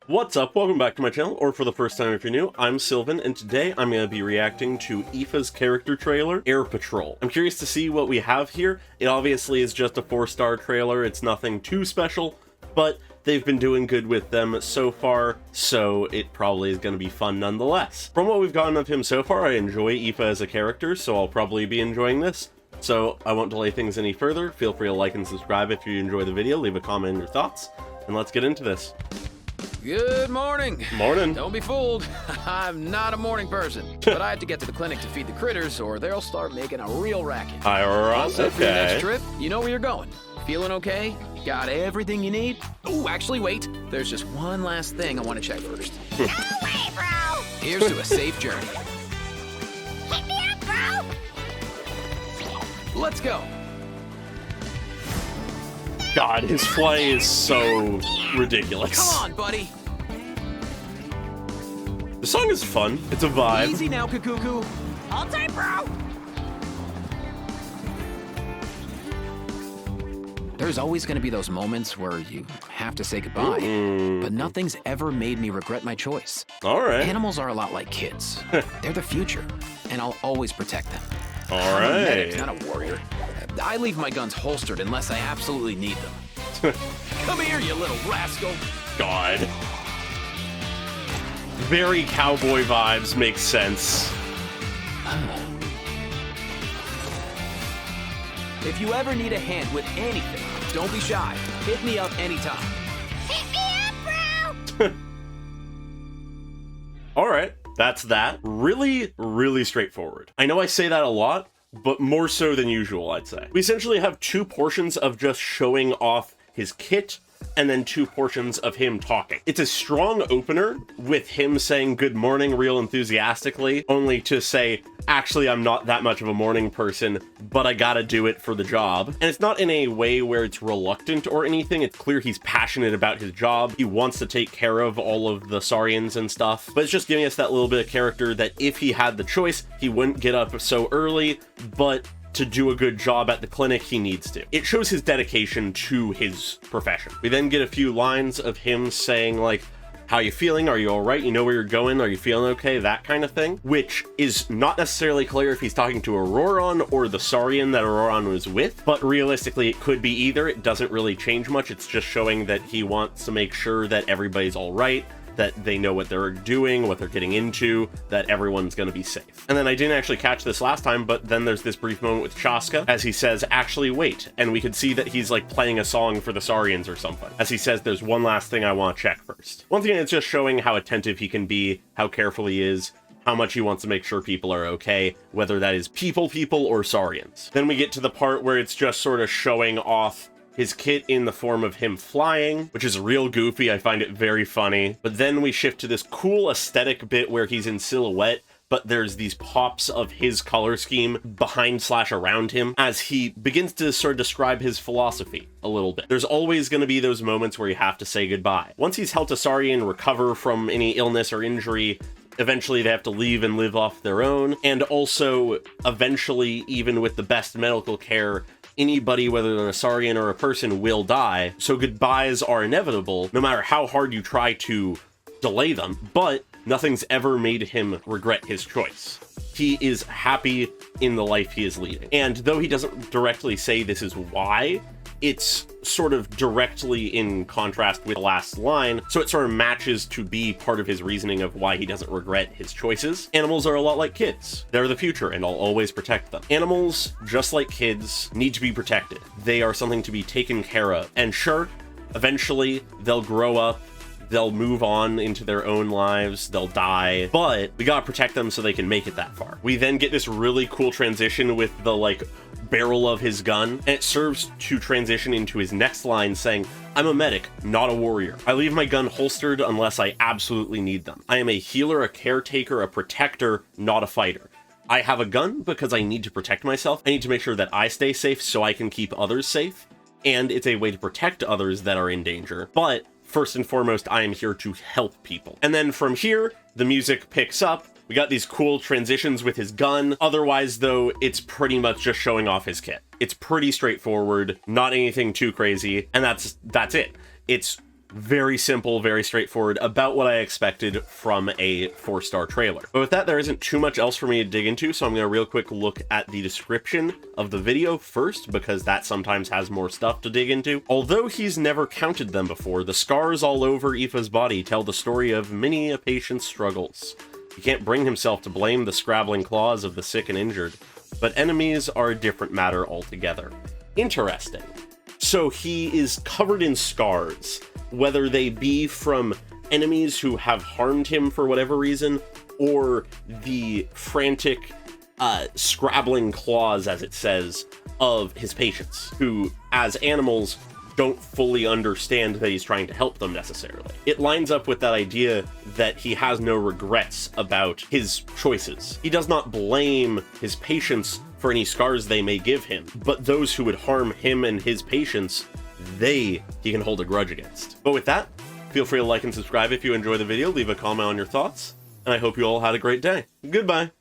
What's up? Welcome back to my channel, or for the first time if you're new, I'm Sylvan, and today I'm going to be reacting to Aoife's character trailer, Air Patrol. I'm curious to see what we have here. It obviously is just a 4-star trailer, it's nothing too special, but they've been doing good with them so far, so it probably is going to be fun nonetheless. From what we've gotten of him so far, I enjoy Aoife as a character, so I'll probably be enjoying this. So I won't delay things any further. Feel free to like and subscribe if you enjoy the video, leave a comment and your thoughts, and let's get into this. Good morning. Morning. Don't be fooled. I'm not a morning person, but I have to get to the clinic to feed the critters or they'll start making a real racket. Also, for your next trip, you know where you're going. Feeling okay? Got everything you need? Oh, actually, wait. There's just one last thing I want to check first. No way, bro! Here's to a safe journey. Hit me up, bro! Let's go. God, his play is so ridiculous. Come on, buddy. The song is fun. It's a vibe. Easy now, Kakuku. Hold tight, bro! There's always going to be those moments where you have to say goodbye, but nothing's ever made me regret my choice. All right. Animals are a lot like kids. They're the future, and I'll always protect them. All I'm a medic, right. not a warrior. I leave my guns holstered unless I absolutely need them. Come here, you little rascal. God. Very cowboy vibes, makes sense. If you ever need a hand with anything, don't be shy. Hit me up anytime. Hit me up, bro! All right, that's that. Really, really straightforward. I know I say that a lot, but more so than usual, I'd say. We essentially have 2 portions of just showing off his kit, and then 2 portions of him talking. It's a strong opener with him saying good morning real enthusiastically, only to say, actually, I'm not that much of a morning person, but I gotta do it for the job. And it's not in a way where it's reluctant or anything. It's clear he's passionate about his job. He wants to take care of all of the Saurians and stuff, but it's just giving us that little bit of character that if he had the choice, he wouldn't get up so early, but to do a good job at the clinic, he needs to. It shows his dedication to his profession. We then get a few lines of him saying, like, how you feeling? Are you all right? You know where you're going? Are you feeling okay? That kind of thing, which is not necessarily clear if he's talking to Auroron or the Saurian that Auroron was with, but realistically, it could be either. It doesn't really change much. It's just showing that he wants to make sure that everybody's all right, that they know what they're doing, what they're getting into, that everyone's gonna be safe. And then I didn't actually catch this last time, but then there's this brief moment with Shaska as he says, actually wait, and we could see that he's like playing a song for the Saurians or something. As he says, there's one last thing I want to check first. One thing, it's just showing how attentive he can be, how careful he is, how much he wants to make sure people are okay, whether that is people or Saurians. Then we get to the part where it's just sort of showing off his kit in the form of him flying, which is real goofy. I find it very funny. But then we shift to this cool aesthetic bit where he's in silhouette, but there's these pops of his color scheme behind/around him as he begins to sort of describe his philosophy a little bit. There's always going to be those moments where you have to say goodbye. Once he's helped a Saurian recover from any illness or injury, eventually they have to leave and live off their own. And also, eventually, even with the best medical care, anybody, whether they're a Saurian or a person, will die. So goodbyes are inevitable, no matter how hard you try to delay them, but nothing's ever made him regret his choice. He is happy in the life he is leading. And though he doesn't directly say this is why, it's sort of directly in contrast with the last line, so it sort of matches to be part of his reasoning of why he doesn't regret his choices. Animals are a lot like kids. They're the future, and I'll always protect them. Animals, just like kids, need to be protected. They are something to be taken care of. And sure, eventually they'll grow up, they'll move on into their own lives, they'll die, but we gotta protect them so they can make it that far. We then get this really cool transition with the, like, barrel of his gun, and it serves to transition into his next line saying, I'm a medic, not a warrior. I leave my gun holstered unless I absolutely need them. I am a healer, a caretaker, a protector, not a fighter. I have a gun because I need to protect myself. I need to make sure that I stay safe so I can keep others safe, and it's a way to protect others that are in danger. But first and foremost, I am here to help people. And then from here, the music picks up. We got these cool transitions with his gun. Otherwise, though, it's pretty much just showing off his kit. It's pretty straightforward, not anything too crazy, and that's it. It's Very simple, very straightforward, about what I expected from a 4-star trailer. But with that, there isn't too much else for me to dig into, so I'm going to real quick look at the description of the video first, because that sometimes has more stuff to dig into. Although he's never counted them before, the scars all over Aoife's body tell the story of many a patient's struggles. He can't bring himself to blame the scrabbling claws of the sick and injured, but enemies are a different matter altogether. Interesting. So he is covered in scars, whether they be from enemies who have harmed him for whatever reason, or the frantic scrabbling claws, as it says, of his patients, who, as animals, don't fully understand that he's trying to help them necessarily. It lines up with that idea that he has no regrets about his choices. He does not blame his patients for any scars they may give him, but those who would harm him and his patients, he can hold a grudge against. But with that, feel free to like and subscribe if you enjoy the video, leave a comment on your thoughts, and I hope you all had a great day. Goodbye!